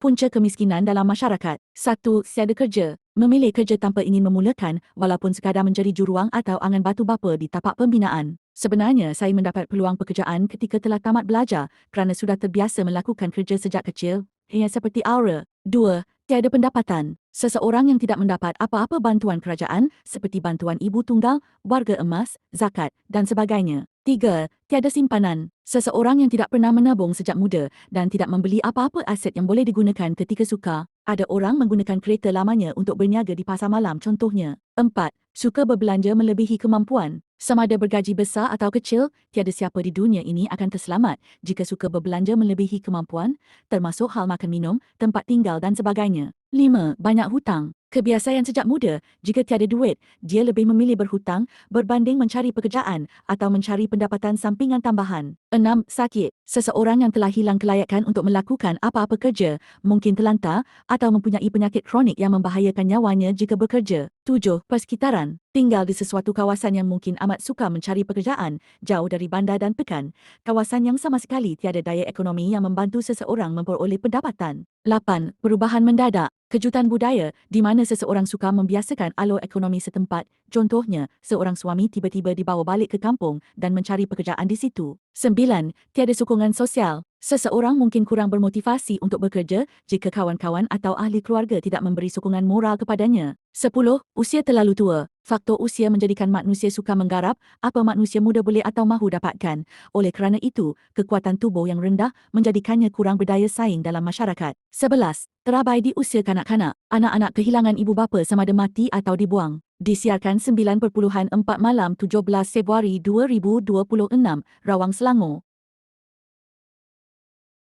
Punca kemiskinan dalam masyarakat. 1. Tiada kerja. Memilih kerja tanpa ingin memulakan walaupun sekadar menjadi juruang atau angan batu bapa di tapak pembinaan. Sebenarnya saya mendapat peluang pekerjaan ketika telah tamat belajar kerana sudah terbiasa melakukan kerja sejak kecil. Ia seperti aura. 2. Tiada pendapatan. Seseorang yang tidak mendapat apa-apa bantuan kerajaan seperti bantuan ibu tunggal, warga emas, zakat dan sebagainya. 3. Tiada simpanan. Seseorang yang tidak pernah menabung sejak muda dan tidak membeli apa-apa aset yang boleh digunakan ketika sukar. Ada orang menggunakan kereta lamanya untuk berniaga di pasar malam contohnya. 4. Suka berbelanja melebihi kemampuan. Sama ada bergaji besar atau kecil, tiada siapa di dunia ini akan terselamat jika suka berbelanja melebihi kemampuan, termasuk hal makan minum, tempat tinggal dan sebagainya. 5. Banyak hutang. Kebiasaan sejak muda, jika tiada duit, dia lebih memilih berhutang berbanding mencari pekerjaan atau mencari pendapatan sampingan tambahan. 6. Sakit. Seseorang yang telah hilang kelayakan untuk melakukan apa-apa kerja, mungkin terlantar atau mempunyai penyakit kronik yang membahayakan nyawanya jika bekerja. 7. Persekitaran. Tinggal di sesuatu kawasan yang mungkin amat sukar mencari pekerjaan, jauh dari bandar dan pekan. Kawasan yang sama sekali tiada daya ekonomi yang membantu seseorang memperoleh pendapatan. 8. Perubahan mendadak. Kejutan budaya di mana seseorang suka membiasakan alur ekonomi setempat. Contohnya, seorang suami tiba-tiba dibawa balik ke kampung dan mencari pekerjaan di situ. 9. Tiada sokongan sosial. Seseorang mungkin kurang bermotivasi untuk bekerja jika kawan-kawan atau ahli keluarga tidak memberi sokongan moral kepadanya. 10. Usia terlalu tua. Faktor usia menjadikan manusia suka menggarap apa manusia muda boleh atau mahu dapatkan. Oleh kerana itu, kekuatan tubuh yang rendah menjadikannya kurang berdaya saing dalam masyarakat. 11. Terabai di usia kanak-kanak. Anak-anak kehilangan ibu bapa sama ada mati atau dibuang. Disiarkan 9.4 malam 17 Februari 2026, Rawang Selangor.